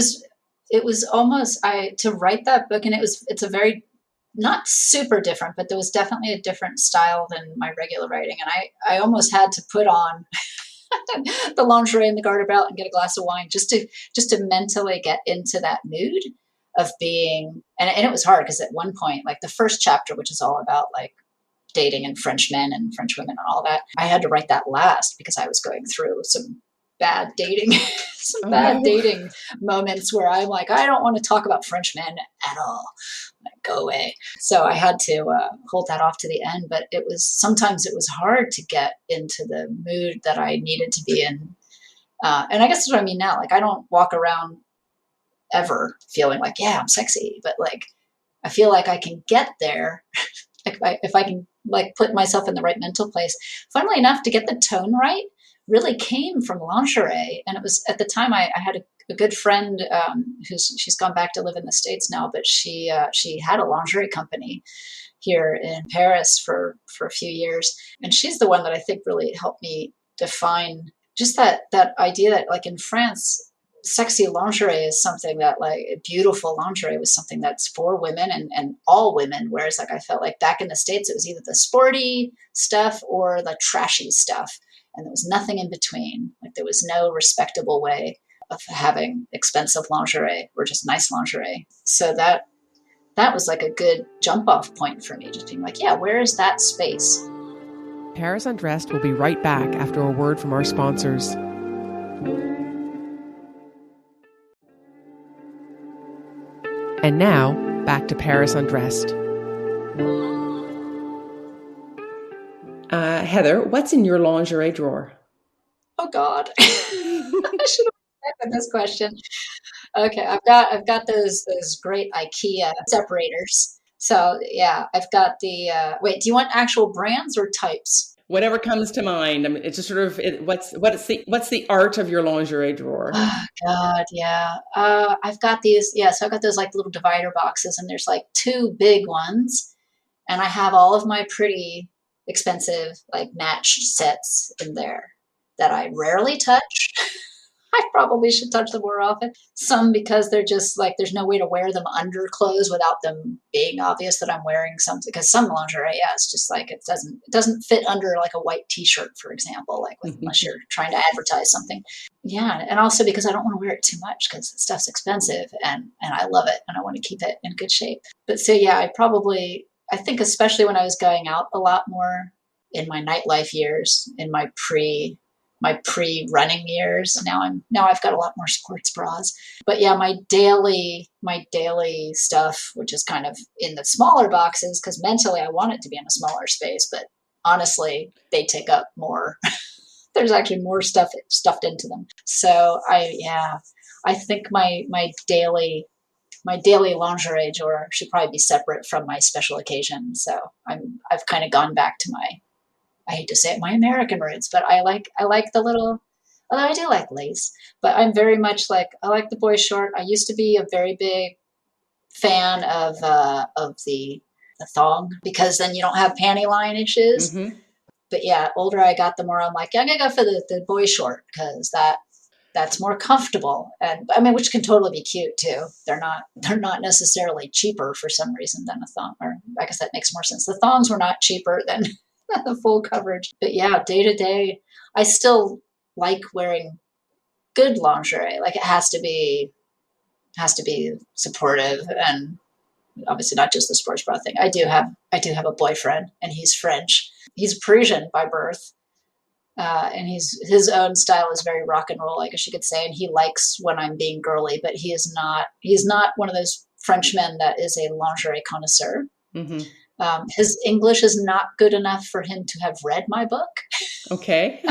was almost to write that book, and it's a very, not super different, but there was definitely a different style than my regular writing. And I almost had to put on the lingerie and the garter belt and get a glass of wine just to mentally get into that mood of being, and it was hard because at one point, like the first chapter, which is all about like dating and French men and French women and all that, I had to write that last because I was going through some bad dating, dating moments where I'm like, I don't want to talk about French men at all. Like, go away. So I had to hold that off to the end, but sometimes it was hard to get into the mood that I needed to be in. And I guess that's what I mean now. Like, I don't walk around ever feeling like, yeah, I'm sexy, but like, I feel like I can get there if I can like put myself in the right mental place. Funnily enough, to get the tone right really came from lingerie. And it was at the time I had a good friend she's gone back to live in the States now, but she had a lingerie company here in Paris for a few years. And she's the one that I think really helped me define just that idea that like in France, sexy lingerie is something that like beautiful lingerie was something that's for women and all women. Whereas like I felt like back in the States, it was either the sporty stuff or the trashy stuff. And there was nothing in between. Like there was no respectable way of having expensive lingerie or just nice lingerie. So that was like a good jump off point for me, just being like, yeah, where is that space? Paris Undressed will be right back after a word from our sponsors. And now, back to Paris Undressed. Heather, what's in your lingerie drawer? Oh God, I should have expected this question. Okay, I've got those great IKEA separators. So yeah, I've got the. Wait, do you want actual brands or types? Whatever comes to mind. I mean, it's just sort of what's the art of your lingerie drawer? Oh God, yeah. I've got these. Yeah, so I've got those like little divider boxes, and there's like two big ones, and I have all of my pretty expensive like matched sets in there that I rarely touch. I probably should touch them more often. Some because they're just like, there's no way to wear them under clothes without them being obvious that I'm wearing something. Because some lingerie, yeah, it's just like, it doesn't fit under like a white t-shirt, for example, like unless you're trying to advertise something. Yeah. And also because I don't want to wear it too much because the stuff's expensive and I love it and I want to keep it in good shape. But so, yeah, I think especially when I was going out a lot more in my nightlife years, in my pre-running years. Now I've got a lot more sports bras. But yeah, my daily stuff, which is kind of in the smaller boxes, because mentally I want it to be in a smaller space, but honestly, they take up more. There's actually more stuff stuffed into them. So I think my daily lingerie drawer should probably be separate from my special occasion. So I've kind of gone back to I hate to say it, my American roots, but I like the little, although I do like lace, but I'm very much like, I like the boy short. I used to be a very big fan of the thong because then you don't have panty line issues. Mm-hmm. But yeah, older I got, the more I'm like, I'm going to go for the boy short because that's more comfortable. And I mean, which can totally be cute too. They're not necessarily cheaper for some reason than a thong, or I guess that makes more sense. The thongs were not cheaper than the full coverage. But yeah, day to day, I still like wearing good lingerie. Like it has to be supportive and obviously not just the sports bra thing. I do have a boyfriend and he's French. He's Parisian by birth. And his own style is very rock and roll, I guess you could say. And he likes when I'm being girly, but he's not one of those Frenchmen that is a lingerie connoisseur. Mm-hmm. His English is not good enough for him to have read my book. Okay.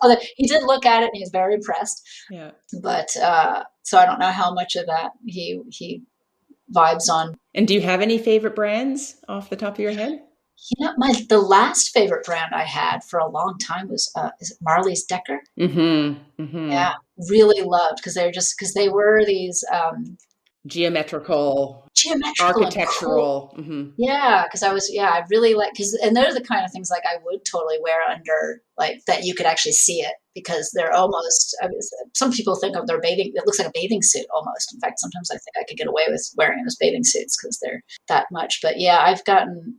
Although he did look at it and he was very impressed. Yeah. But so I don't know how much of that he vibes on. And do you have any favorite brands off the top of your head? You know, the last favorite brand I had for a long time was is it Marley's Decker? Mm-hmm. Mm-hmm. Yeah, really loved because they were these Geometrical, geometrical and cool. architectural. Mm-hmm. Yeah, because I really like and they're the kind of things like I would totally wear under like that you could actually see it because they're almost. I mean, some people think of their bathing. It looks like a bathing suit almost. In fact, sometimes I think I could get away with wearing those bathing suits because they're that much. But yeah,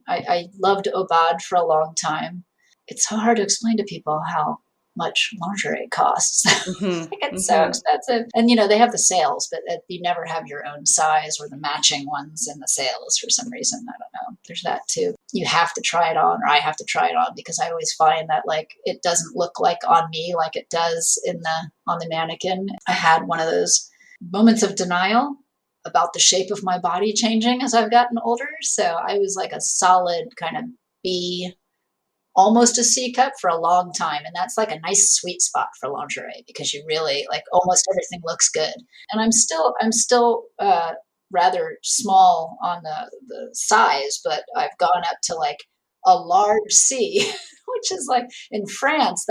I loved Obad for a long time. It's so hard to explain to people how much lingerie costs. Mm-hmm. Like it's so expensive. And you know, they have the sales, but you never have your own size or the matching ones in the sales for some reason. I don't know. There's that too. You have to try it on, or I have to try it on because I always find that like it doesn't look like on me like it does on the mannequin. I had one of those moments of denial about the shape of my body changing as I've gotten older. So I was like a solid kind of B, almost a C cup for a long time. And that's like a nice sweet spot for lingerie because you really like almost everything looks good. And I'm still rather small on the size, but I've gone up to like a large C, which is like in France,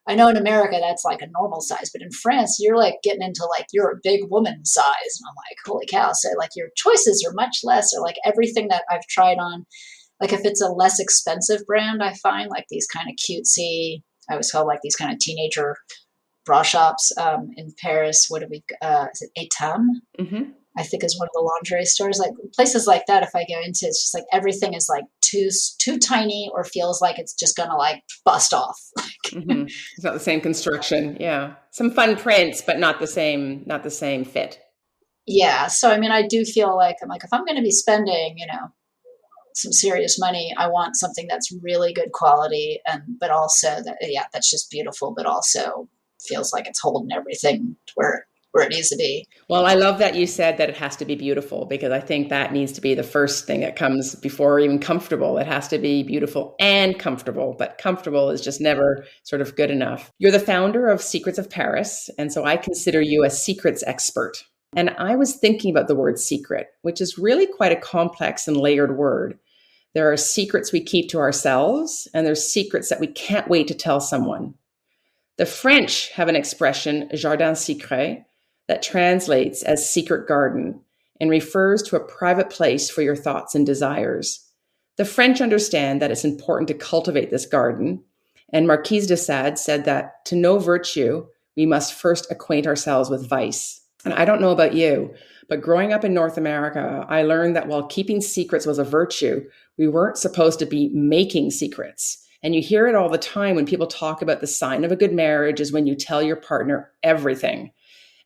I know in America that's like a normal size, but in France, you're like getting into like you're a big woman size. And I'm like, holy cow. So like your choices are much less, or like everything that I've tried on. Like if it's a less expensive brand, I find like these kind of cutesy, I always call like these kind of teenager bra shops in Paris. What do we, is it Etam? Mm-hmm. I think is one of the lingerie stores. Like places like that, if I go into, it's just like everything is like too tiny or feels like it's just going to like bust off. Mm-hmm. It's not the same construction. Yeah. Some fun prints, but not the same fit. Yeah. So, I mean, I do feel like I'm like, if I'm going to be spending, you know, some serious money, I want something that's really good quality but also that's just beautiful, but also feels like it's holding everything where it needs to be. Well, I love that you said that it has to be beautiful because I think that needs to be the first thing that comes before even comfortable. It has to be beautiful and comfortable, but comfortable is just never sort of good enough. You're the founder of Secrets of Paris, and so I consider you a secrets expert. And I was thinking about the word secret, which is really quite a complex and layered word. There are secrets we keep to ourselves, and there's secrets that we can't wait to tell someone. The French have an expression, jardin secret, that translates as secret garden and refers to a private place for your thoughts and desires. The French understand that it's important to cultivate this garden, and Marquise de Sade said that to know virtue, we must first acquaint ourselves with vice. And I don't know about you, but growing up in North America, I learned that while keeping secrets was a virtue, we weren't supposed to be making secrets. And you hear it all the time when people talk about the sign of a good marriage is when you tell your partner everything.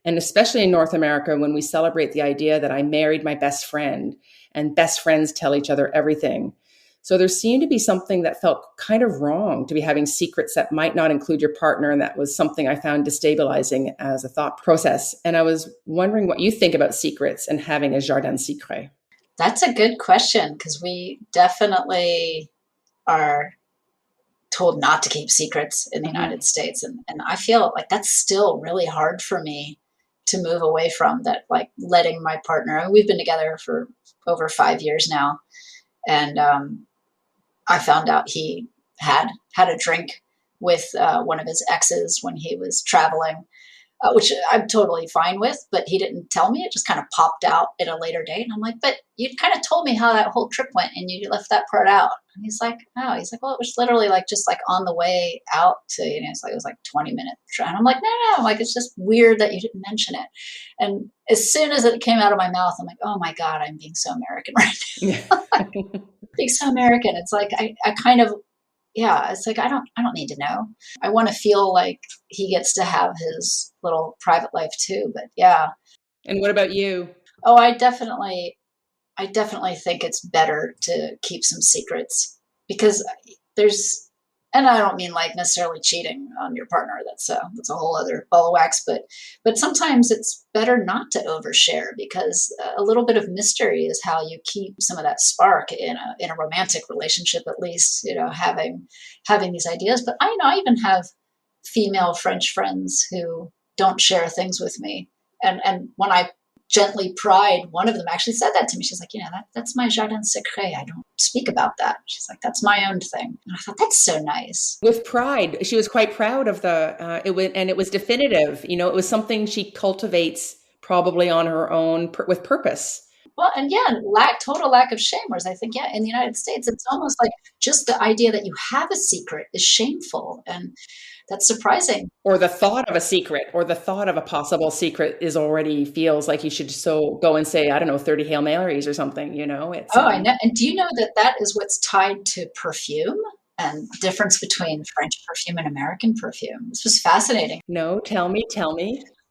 And especially in North America, when we celebrate the idea that I married my best friend and best friends tell each other everything. So there seemed to be something that felt kind of wrong to be having secrets that might not include your partner. And that was something I found destabilizing as a thought process. And I was wondering what you think about secrets and having a jardin secret. That's a good question because we definitely are told not to keep secrets in the United States. And I feel like that's still really hard for me to move away from that, like letting my partner, I mean, we've been together for over 5 years now. And I found out he had a drink with one of his exes when he was traveling, which I'm totally fine with, but he didn't tell me. It just kind of popped out at a later date. And I'm like, but you kind of told me how that whole trip went and you left that part out. And he's like, oh, well, it was literally like just like on the way out to, it's like, it was like 20 minutes. And I'm like, no, like, it's just weird that you didn't mention it. And as soon as it came out of my mouth, I'm like, oh my God, I'm being so American right now. being so American. It's like, I kind of, yeah, it's like, I don't need to know. I want to feel like he gets to have his little private life too. But yeah. And what about you? Oh, I definitely think it's better to keep some secrets because there's, and I don't mean like necessarily cheating on your partner. That's a whole other ball of wax. But sometimes it's better not to overshare because a little bit of mystery is how you keep some of that spark in a romantic relationship, at least. Having these ideas. But I even have female French friends who don't share things with me, and when I gently pried, one of them actually said that to me. She's like, that's my jardin secret. I don't speak about that. She's like, that's my own thing. And I thought, that's so nice. With pride, she was quite proud of it was definitive. It was something she cultivates probably on her own with purpose. Well, and yeah, total lack of shame. Whereas I think, yeah, in the United States, it's almost like just the idea that you have a secret is shameful. And that's surprising. Or the thought of a secret or the thought of a possible secret is already feels like you should so go and say, I don't know, 30 Hail Marys or something, It's, I know. And do you know that is what's tied to perfume and difference between French perfume and American perfume? This was fascinating. No, tell me.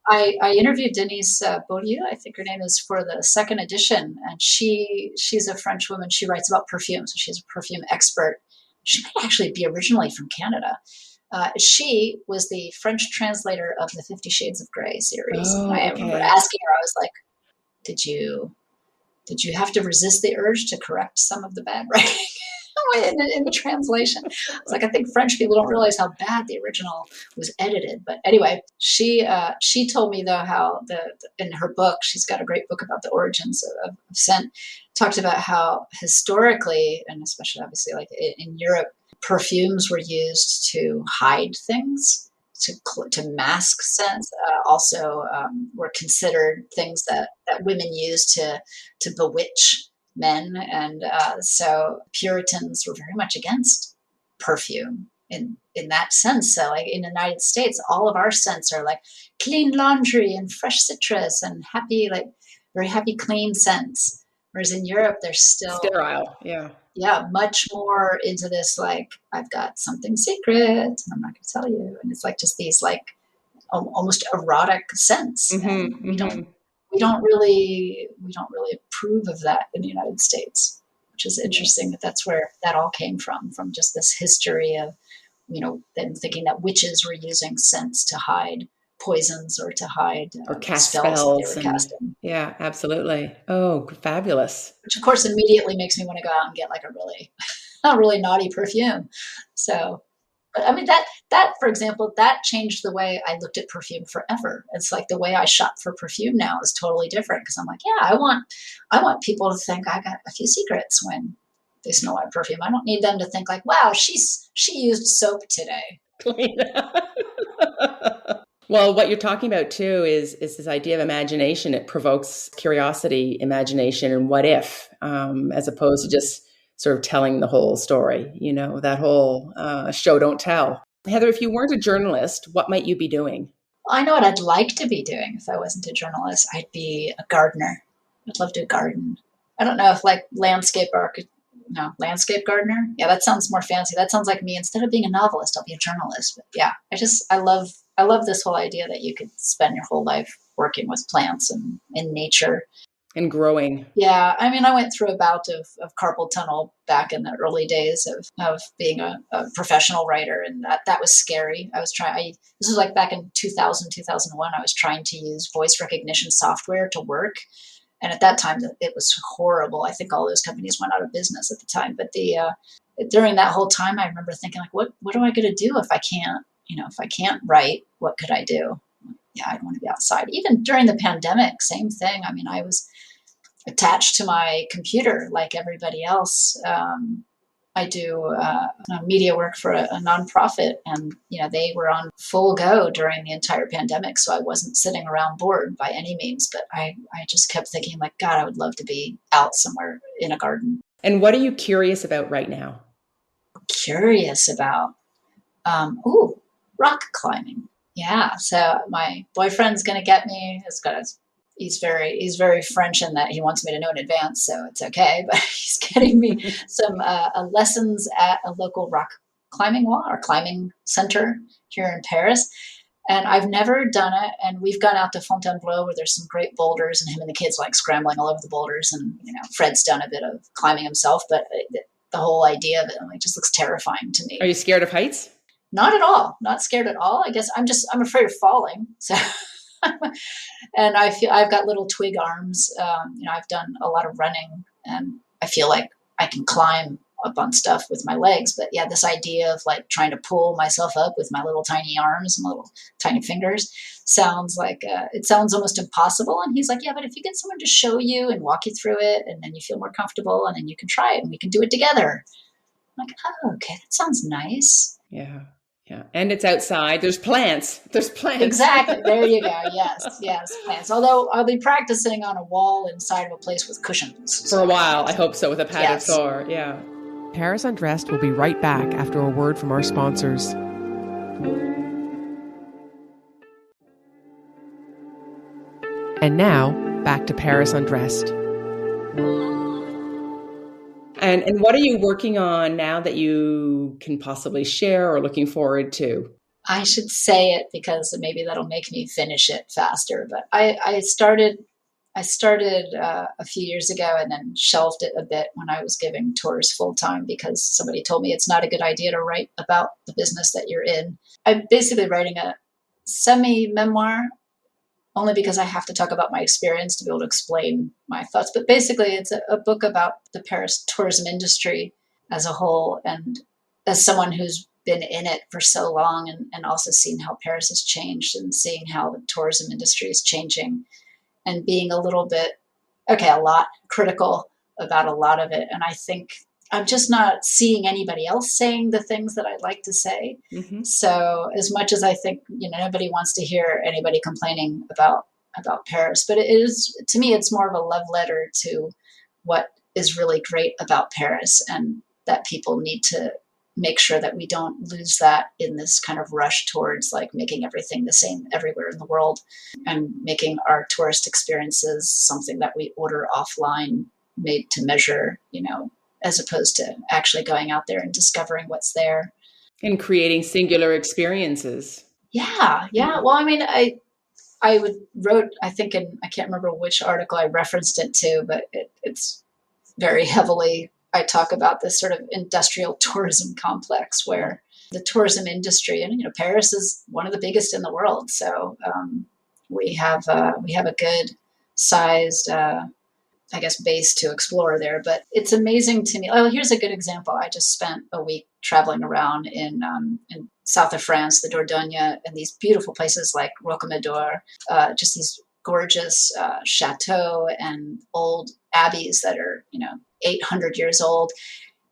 I interviewed Denise Beaulieu, I think her name is, for the second edition, and she's a French woman. She writes about perfume, so she's a perfume expert. She might actually be originally from Canada. She was the French translator of the 50 Shades of Grey series. Oh, and I okay. remember asking her, I was like, did you have to resist the urge to correct some of the bad writing in the translation? It's like, I think French people don't realize how bad the original was edited. But anyway, she told me though how in her book, she's got a great book about the origins of scent, talked about how historically, and especially obviously like in Europe, perfumes were used to hide things, to mask scents. Also, were considered things that women used to bewitch men, and so Puritans were very much against perfume in that sense. So, like in the United States, all of our scents are like clean laundry and fresh citrus and happy, like very happy, clean scents. Whereas in Europe, they're still sterile. Yeah, much more into this, like, I've got something secret and I'm not going to tell you. And it's like just these like almost erotic scents. Mm-hmm, And mm-hmm. we don't really approve of that in the United States, which is interesting that's where that all came from just this history of, them thinking that witches were using scents to hide poisons or to hide or cast spells spells that they were casting. Yeah, absolutely. Oh, fabulous. Which of course immediately makes me want to go out and get like a really naughty perfume. So, but I mean that for example, that changed the way I looked at perfume forever. It's like the way I shop for perfume now is totally different because I'm like, yeah, I want people to think I got a few secrets when they smell my perfume. I don't need them to think like, wow, she used soap today. Well, what you're talking about too is this idea of imagination. It provokes curiosity, imagination, and what if, as opposed to just sort of telling the whole story. That whole show don't tell. Heather, if you weren't a journalist, what might you be doing? Well, I know what I'd like to be doing if I wasn't a journalist. I'd be a gardener. I'd love to garden. I don't know if like landscape gardener. Yeah, that sounds more fancy. That sounds like me. Instead of being a novelist, I'll be a journalist. But yeah, I love this whole idea that you could spend your whole life working with plants and in nature. And growing. Yeah, I mean, I went through a bout of carpal tunnel back in the early days of being a professional writer, and that was scary. This was like back in 2000, 2001, I was trying to use voice recognition software to work. And at that time, it was horrible. I think all those companies went out of business at the time. But during that whole time, I remember thinking, like, what am I going to do if I can't write? What could I do? Yeah, I'd want to be outside. Even during the pandemic, same thing. I mean, I was attached to my computer like everybody else. I do media work for a nonprofit, and they were on full go during the entire pandemic. So I wasn't sitting around bored by any means, but I just kept thinking, like, God, I would love to be out somewhere in a garden. And what are you curious about right now? Curious about, rock climbing. Yeah. So my boyfriend's going to get me. He's got a he's very French in that he wants me to know in advance, so it's okay. But he's getting me some lessons at a local rock climbing wall or climbing center here in Paris. And I've never done it. And we've gone out to Fontainebleau where there's some great boulders, and him and the kids like scrambling all over the boulders. And Fred's done a bit of climbing himself, but the whole idea of it just looks terrifying to me. Are you scared of heights? Not at all. Not scared at all. I guess I'm afraid of falling. So. And I feel I've got little twig arms. I've done a lot of running, and I feel like I can climb up on stuff with my legs. But yeah, this idea of like trying to pull myself up with my little tiny arms and little tiny fingers sounds like it sounds almost impossible. And he's like, yeah, but if you get someone to show you and walk you through it, and then you feel more comfortable, and then you can try it, and we can do it together. I'm like, oh, okay, that sounds nice. Yeah. Yeah. And it's outside. There's plants. Exactly. There you go. Yes. Plants. Although I'll be practicing on a wall inside of a place with cushions. For a while. I hope so, with a padded floor. Yeah. Paris Undressed will be right back after a word from our sponsors. And now, back to Paris Undressed. And what are you working on now that you can possibly share or looking forward to? I should say it because maybe that'll make me finish it faster. But I started a few years ago and then shelved it a bit when I was giving tours full time because somebody told me it's not a good idea to write about the business that you're in. I'm basically writing a semi-memoir only because I have to talk about my experience to be able to explain my thoughts. But basically, it's a book about the Paris tourism industry as a whole. And as someone who's been in it for so long and also seen how Paris has changed and seeing how the tourism industry is changing and being a lot critical about a lot of it. And I think I'm just not seeing anybody else saying the things that I'd like to say. Mm-hmm. So as much as I think, nobody wants to hear anybody complaining about Paris, but it is, to me, it's more of a love letter to what is really great about Paris and that people need to make sure that we don't lose that in this kind of rush towards like making everything the same everywhere in the world and making our tourist experiences something that we order offline, made to measure, as opposed to actually going out there and discovering what's there. And creating singular experiences. Yeah. Well, I mean, I wrote, I think I can't remember which article I referenced it to, but it's very heavily, I talk about this sort of industrial tourism complex where the tourism industry, and, Paris is one of the biggest in the world. So we have a good sized, base to explore there, but it's amazing to me. Oh, here's a good example. I just spent a week traveling around in south of France, the Dordogne, and these beautiful places like Rocamadour, just these gorgeous chateaux and old abbeys that are, 800 years old.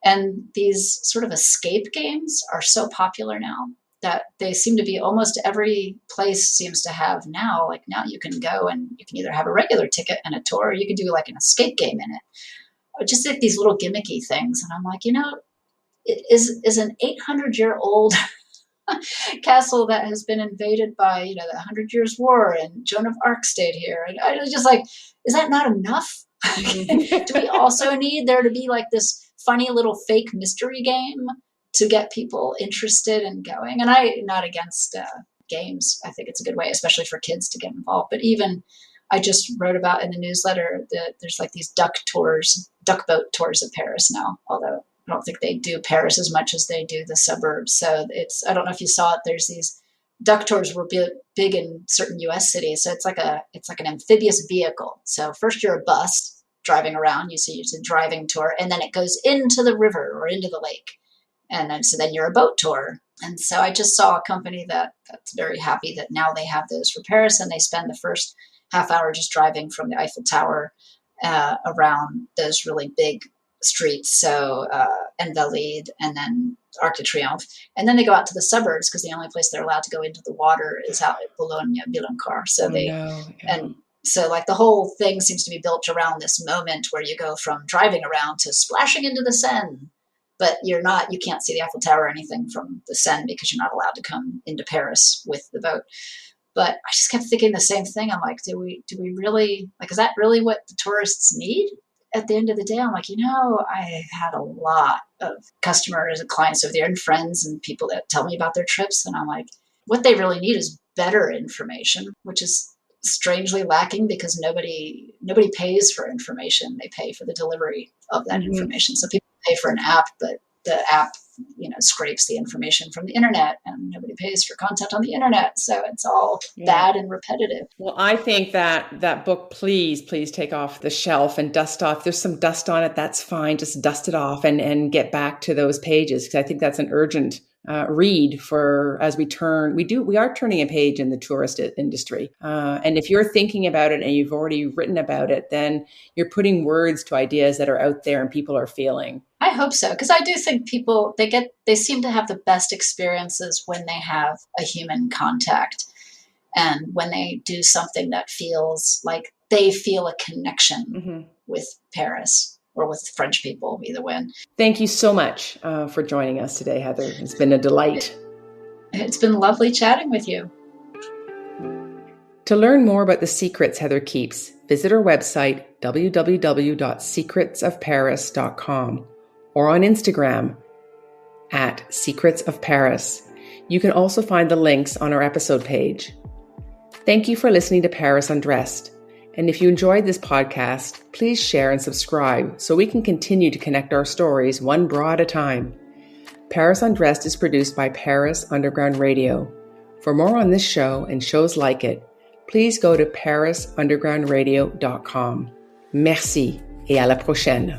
And these sort of escape games are so popular now that they seem to be almost every place seems to have now. Like now you can go and you can either have a regular ticket and a tour, or you can do like an escape game in it. Or just like these little gimmicky things. And I'm like, is an 800-year-old castle that has been invaded by, the 100 Years' War and Joan of Arc stayed here. And I was just like, is that not enough? Do we also need there to be like this funny little fake mystery game to get people interested and going? And I'm not against games. I think it's a good way, especially for kids to get involved. But even I just wrote about in the newsletter that there's like these duck boat tours of Paris now, although I don't think they do Paris as much as they do the suburbs. So I don't know if you saw it, there's these duck tours were big in certain US cities. So it's like an amphibious vehicle. So first you're a bus driving around, it's a driving tour, and then it goes into the river or into the lake. And then you're a boat tour. And so I just saw a company that's very happy that now they have those for Paris, and they spend the first half hour just driving from the Eiffel Tower around those really big streets. So Invalides and then Arc de Triomphe. And then they go out to the suburbs because the only place they're allowed to go into the water is out at Boulogne-Billancourt. And so like the whole thing seems to be built around this moment where you go from driving around to splashing into the Seine. But you can't see the Eiffel Tower or anything from the Seine because you're not allowed to come into Paris with the boat. But I just kept thinking the same thing. I'm like, do we really, like, is that really what the tourists need? At the end of the day, I'm like, I had a lot of customers and clients over there and friends and people that tell me about their trips. And I'm like, what they really need is better information, which is strangely lacking because nobody pays for information. They pay for the delivery of that information. So people pay for an app, but the app, scrapes the information from the internet, and nobody pays for content on the internet. So it's all bad and repetitive. Well, I think that book, please take off the shelf and dust off. There's some dust on it. That's fine. Just dust it off and get back to those pages. Because I think that's an urgent read for as we are turning a page in the tourist industry. And if you're thinking about it and you've already written about it, then you're putting words to ideas that are out there and people are feeling. I hope so, because I do think people, they seem to have the best experiences when they have a human contact and when they do something that feels like they feel a connection with Paris or with French people, either way. Thank you so much for joining us today, Heather. It's been a delight. It's been lovely chatting with you. To learn more about the secrets Heather keeps, visit her website, www.secretsofparis.com. or on Instagram @secretsofparis. You can also find the links on our episode page. Thank you for listening to Paris Undressed. And if you enjoyed this podcast, please share and subscribe so we can continue to connect our stories one bra at a time. Paris Undressed is produced by Paris Underground Radio. For more on this show and shows like it, please go to parisundergroundradio.com. Merci et à la prochaine.